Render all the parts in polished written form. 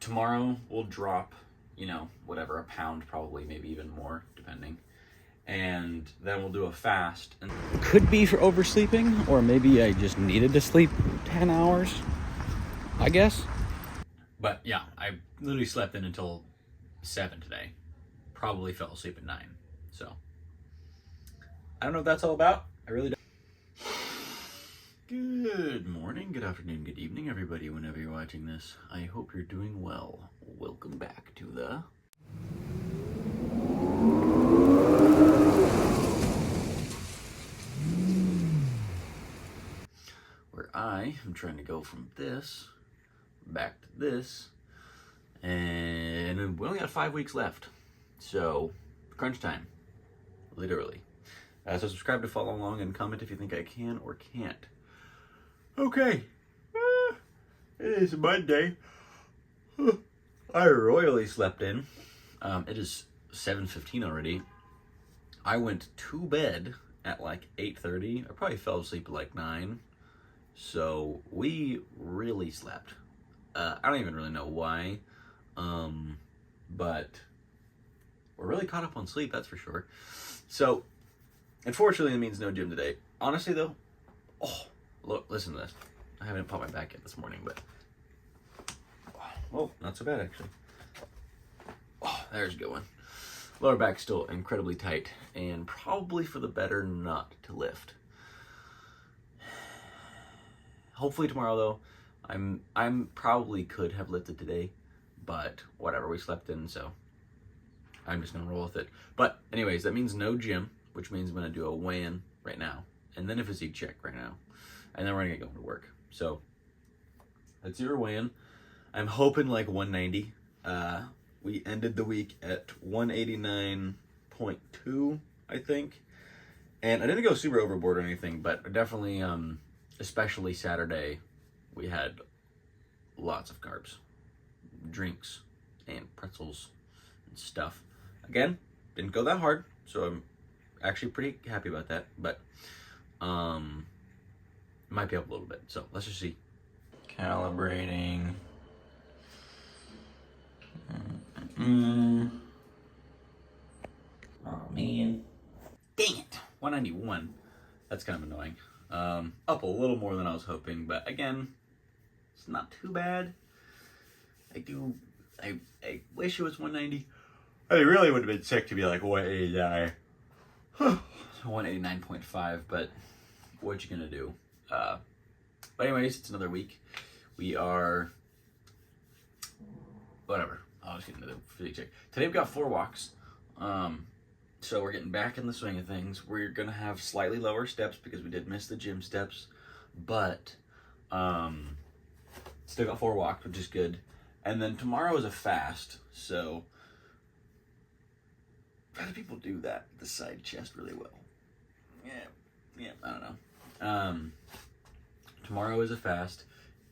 Tomorrow we'll drop, whatever, a pound, probably, maybe even more, depending. And then we'll do a fast. And could be for oversleeping, or maybe I just needed to sleep 10 hours, I guess. But yeah, I literally slept in until 7 today. Probably fell asleep at 9. So I don't know what that's all about. I really don't. Good morning, good afternoon, good evening, everybody, whenever you're watching this. I hope you're doing well. Welcome back to the where I am trying to go from this back to this, and we only got 5 weeks left. So crunch time, literally. So subscribe to follow along and comment if you think I can or can't. Okay, it is Monday. I royally slept in. It is 7:15 already. I went to bed at like 8:30. I probably fell asleep at like 9. So we really slept. I don't even really know why. But we're really caught up on sleep, that's for sure. So, unfortunately, it means no gym today. Honestly, though, look, listen to this. I haven't popped my back yet this morning, but not so bad, actually. There's a good one. Lower back's still incredibly tight, and probably for the better not to lift. Hopefully tomorrow, though, I'm probably could have lifted today, but whatever, we slept in, so I'm just gonna roll with it. But anyways, that means no gym, which means I'm gonna do a weigh-in right now, and then a physique check right now, and then we're gonna get going to work. So let's do our weigh-in. I'm hoping like 190. We ended the week at 189.2, I think. And I didn't go super overboard or anything, but definitely, especially Saturday, we had lots of carbs, drinks, and pretzels and stuff. Again, didn't go that hard, so I'm actually pretty happy about that, but might be up a little bit. So let's just see. Calibrating. Oh man. Dang it. 191. That's kind of annoying. Up a little more than I was hoping, but again, it's not too bad. I wish it was 190. I really would have been sick to be like 189. 189.5, but what you gonna do? But anyways, it's another week. We are whatever. I was getting to the physique check. Today we've got 4 walks. So we're getting back in the swing of things. We're gonna have slightly lower steps because we did miss the gym steps, but still got 4 walks, which is good. And then tomorrow is a fast, so how do people do that? The side chest really well. Yeah, I don't know. Tomorrow is a fast,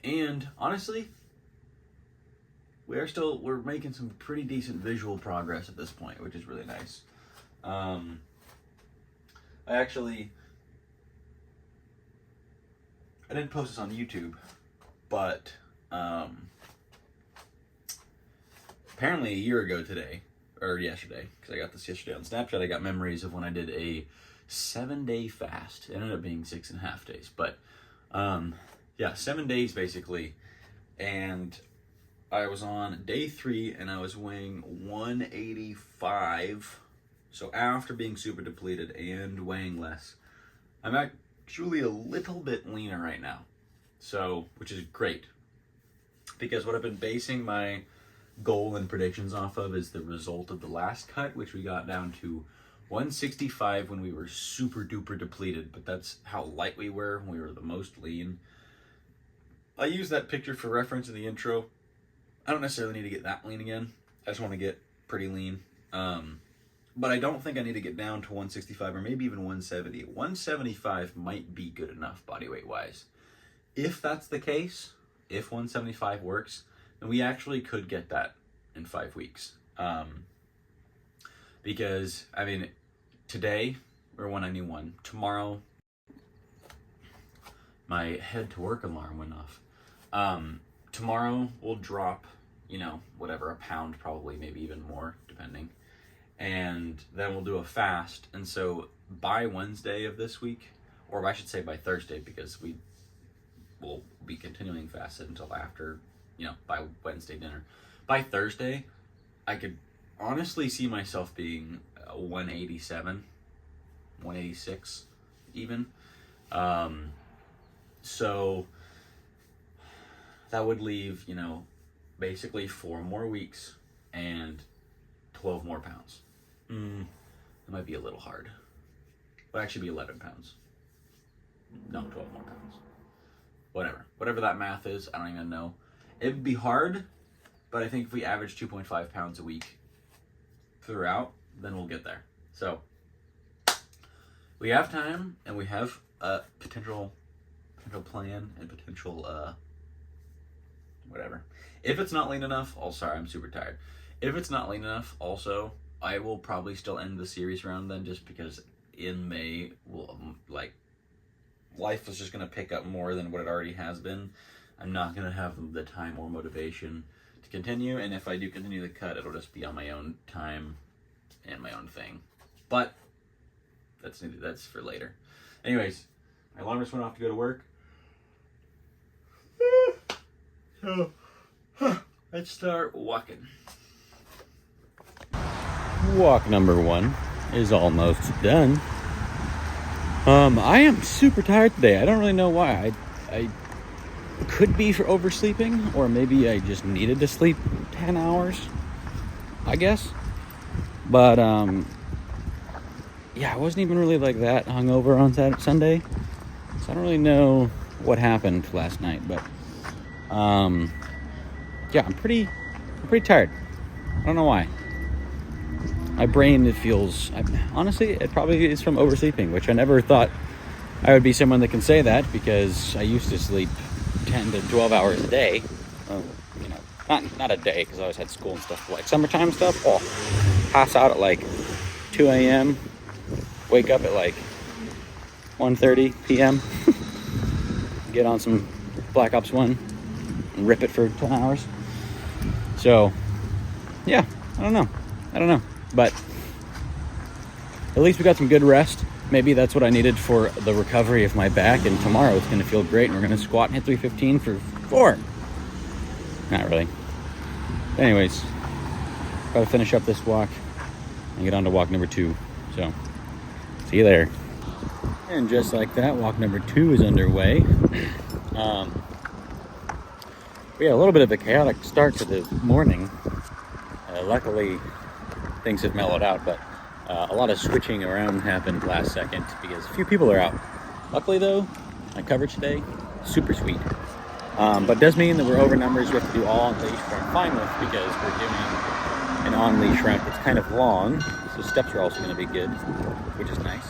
and honestly, we're making some pretty decent visual progress at this point, which is really nice. I didn't post this on YouTube, but apparently a year ago today, or yesterday, because I got this yesterday on Snapchat, I got memories of when I did a 7-day fast. It ended up being 6.5 days, but 7 days basically, and I was on day 3 and I was weighing 185. So after being super depleted and weighing less, I'm actually a little bit leaner right now. So, which is great, because what I've been basing my goal and predictions off of is the result of the last cut, which we got down to 165 when we were super duper depleted, but that's how light we were when we were the most lean. I use that picture for reference in the intro. I don't necessarily need to get that lean again. I just want to get pretty lean. But I don't think I need to get down to 165 or maybe even 170. 175 might be good enough body weight wise. If that's the case, if 175 works, then we actually could get that in 5 weeks. Because, today we're 191. Tomorrow, my head to work alarm went off. Tomorrow we'll drop you know, whatever, a pound probably, maybe even more, depending. And then we'll do a fast. And so by Wednesday of this week, or I should say by Thursday, because we will be continuing fasted until after, you know, by Wednesday dinner. By Thursday, I could honestly see myself being 187, 186 even. So that would leave, you know, basically 4 more weeks and 12 more pounds. It might be a little hard. It would actually be 11 pounds. No, 12 more pounds. Whatever that math is, I don't even know. It would be hard, but I think if we average 2.5 pounds a week throughout, then we'll get there. So we have time, and we have a potential plan and potential whatever. If it's not lean enough, sorry, I'm super tired. If it's not lean enough, also, I will probably still end the series round then, just because in May, life is just going to pick up more than what it already has been. I'm not going to have the time or motivation to continue, and if I do continue the cut, it'll just be on my own time and my own thing. But that's for later. Anyways, my alarm just went off to go to work. So, let's start walking. Walk number 1 is almost done. I am super tired today. I don't really know why. I could be for oversleeping, or maybe I just needed to sleep 10 hours, I guess. But, yeah, I wasn't even really like that hungover on Sunday. So I don't really know what happened last night, but, yeah, I'm pretty tired. I don't know why. My brain, honestly, it probably is from oversleeping, which I never thought I would be someone that can say that, because I used to sleep 10 to 12 hours a day. You know, not a day, because I always had school and stuff, but like summertime stuff, pass out at like 2 a.m., wake up at like 1:30 p.m., get on some Black Ops 1, and rip it for 10 hours. So, yeah, I don't know. But at least we got some good rest. Maybe that's what I needed for the recovery of my back, and tomorrow it's going to feel great, and we're going to squat and hit 315 for 4. Not really. Anyways, gotta finish up this walk and get on to walk number 2. So, see you there. And just like that, walk number 2 is underway. We had a little bit of a chaotic start to the morning. Luckily, things have mellowed out, but a lot of switching around happened last second because a few people are out. Luckily, though, my coverage today, super sweet. But it does mean that we're over numbers. We have to do all on leash, which I'm fine with, because we're doing an on leash route that's kind of long, so steps are also going to be good, which is nice.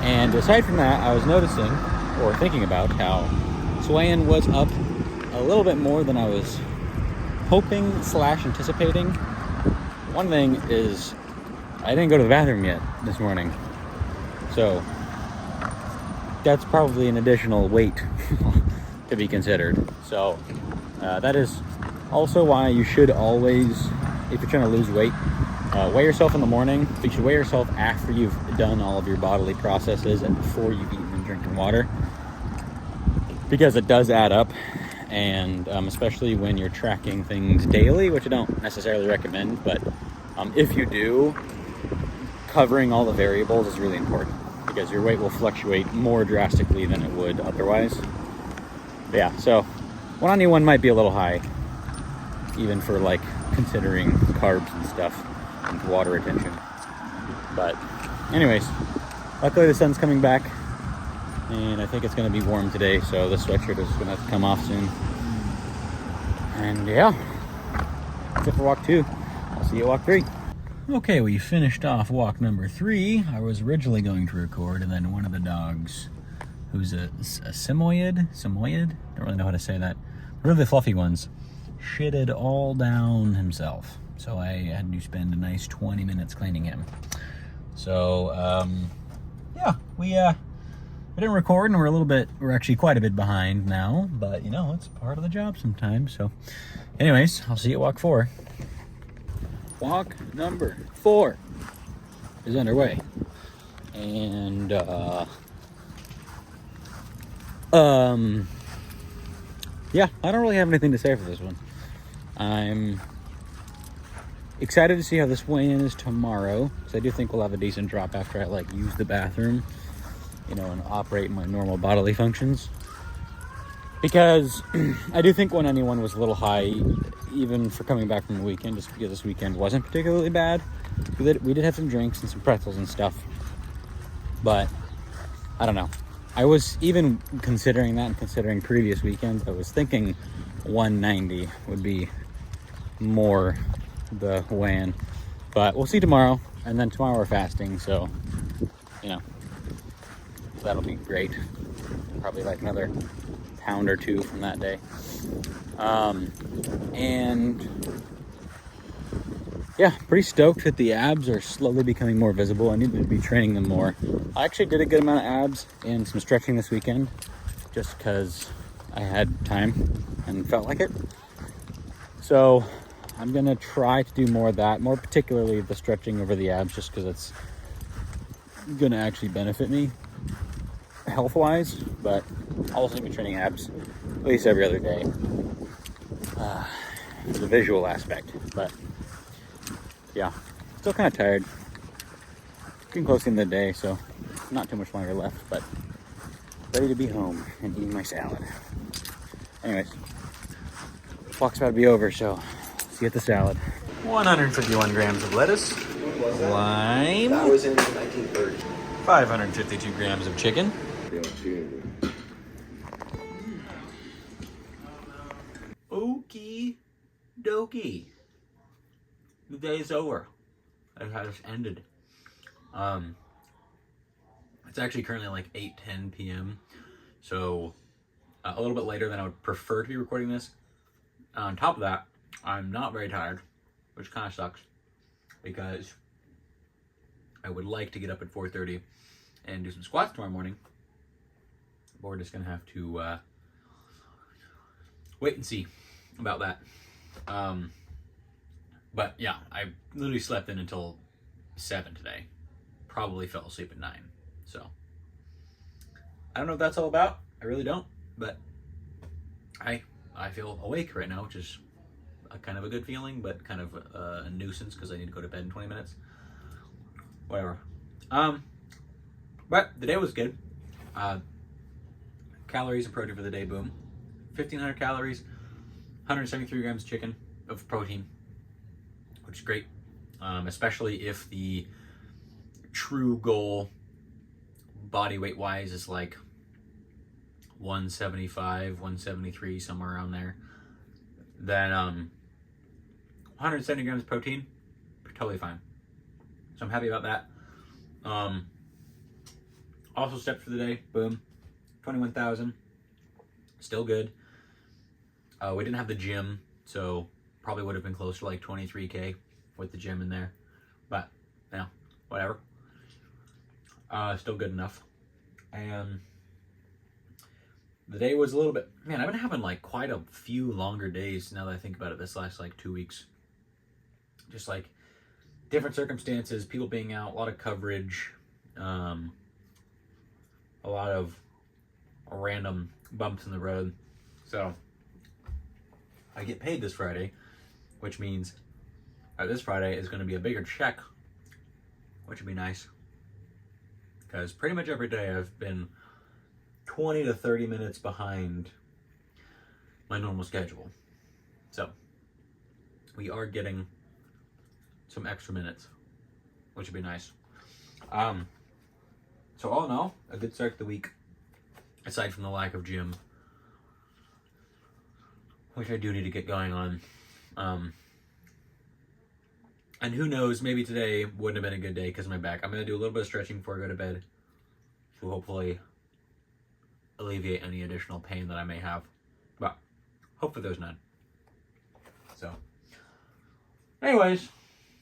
And aside from that, I was noticing, or thinking about, how swaying was up a little bit more than I was hoping / anticipating. One thing is, I didn't go to the bathroom yet this morning, so that's probably an additional weight to be considered. So that is also why you should always, if you're trying to lose weight, weigh yourself in the morning. But you should weigh yourself after you've done all of your bodily processes and before you've eaten and drinking water, because it does add up. And especially when you're tracking things daily, which I don't necessarily recommend, but if you do, covering all the variables is really important, because your weight will fluctuate more drastically than it would otherwise. But yeah, so 191 might be a little high, even for like considering carbs and stuff and water retention. But anyways, luckily the sun's coming back, and I think it's going to be warm today, so the sweatshirt is going to have to come off soon. And yeah, that's it for walk 2. I'll see you at walk 3. Okay, we finished off walk number 3. I was originally going to record, and then one of the dogs, who's a Samoyed, don't really know how to say that, really the fluffy ones, shitted all down himself. So I had to spend a nice 20 minutes cleaning him. So, yeah, we I didn't record, and we're actually quite a bit behind now, but you know, it's part of the job sometimes. So anyways, I'll see you at walk 4. Walk number 4 is underway. And yeah, I don't really have anything to say for this one. I'm excited to see how this weigh-in is tomorrow, because I do think we'll have a decent drop after I like use the bathroom, you know, and operate my normal bodily functions. Because I do think when anyone was a little high, even for coming back from the weekend, just because this weekend wasn't particularly bad, we did have some drinks and some pretzels and stuff. But I don't know. I was even considering that, and considering previous weekends, I was thinking 190 would be more the weigh-in. But we'll see tomorrow, and then tomorrow we're fasting, so, you know, that'll be great. Probably like another pound or 2 from that day. And yeah, pretty stoked that the abs are slowly becoming more visible. I need to be training them more. I actually did a good amount of abs and some stretching this weekend, just because I had time and felt like it. So I'm gonna try to do more of that, more particularly the stretching over the abs, just because it's gonna actually benefit me health-wise. But I'll also be training abs at least every other day. The visual aspect, but yeah, still kind of tired. Getting close to the end of the day, so not too much longer left, but ready to be home and eating my salad. Anyways, walk's about to be over, so see you at the salad. 151 grams of lettuce, lime. That was in 1930. 552 grams of chicken. Okie dokie. The day's over. It has ended. It's actually currently like 8:10 p.m. So a little bit later than I would prefer to be recording this. On top of that, I'm not very tired, which kind of sucks, because I would like to get up at 4:30 and do some squats tomorrow morning. But we're just gonna have to wait and see about that. But yeah, I literally slept in until 7 today. Probably fell asleep at 9. So I don't know what that's all about. I really don't. But I feel awake right now, which is kind of a good feeling, but kind of a nuisance because I need to go to bed in 20 minutes. Whatever. But the day was good. Calories and protein for the day, boom. 1,500 calories, 173 grams of chicken of protein, which is great. Especially if the true goal body weight wise is like 175, 173, somewhere around there. Then 170 grams of protein, totally fine. So I'm happy about that. Also stepped for the day, boom, 21,000, still good. We didn't have the gym, so probably would have been closer to like 23K with the gym in there, but you know, whatever. Still good enough. And the day was a little bit, man, I've been having like quite a few longer days now that I think about it this last like 2 weeks. Just like different circumstances, people being out, a lot of coverage, a lot of random bumps in the road. So I get paid this Friday, which means this Friday is going to be a bigger check, which would be nice. Because pretty much every day I've been 20 to 30 minutes behind my normal schedule. So we are getting some extra minutes, which would be nice. So all in all, a good start to the week, aside from the lack of gym, which I do need to get going on. And who knows, maybe today wouldn't have been a good day because of my back. I'm going to do a little bit of stretching before I go to bed to hopefully alleviate any additional pain that I may have. But hopefully there's none. So anyways,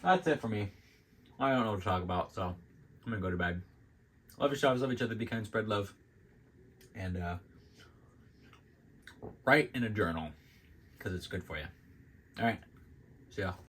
that's it for me. I don't know what to talk about, so I'm going to go to bed. Love yourselves, love each other, be kind, spread love. and write in a journal because it's good for you. All right. See ya.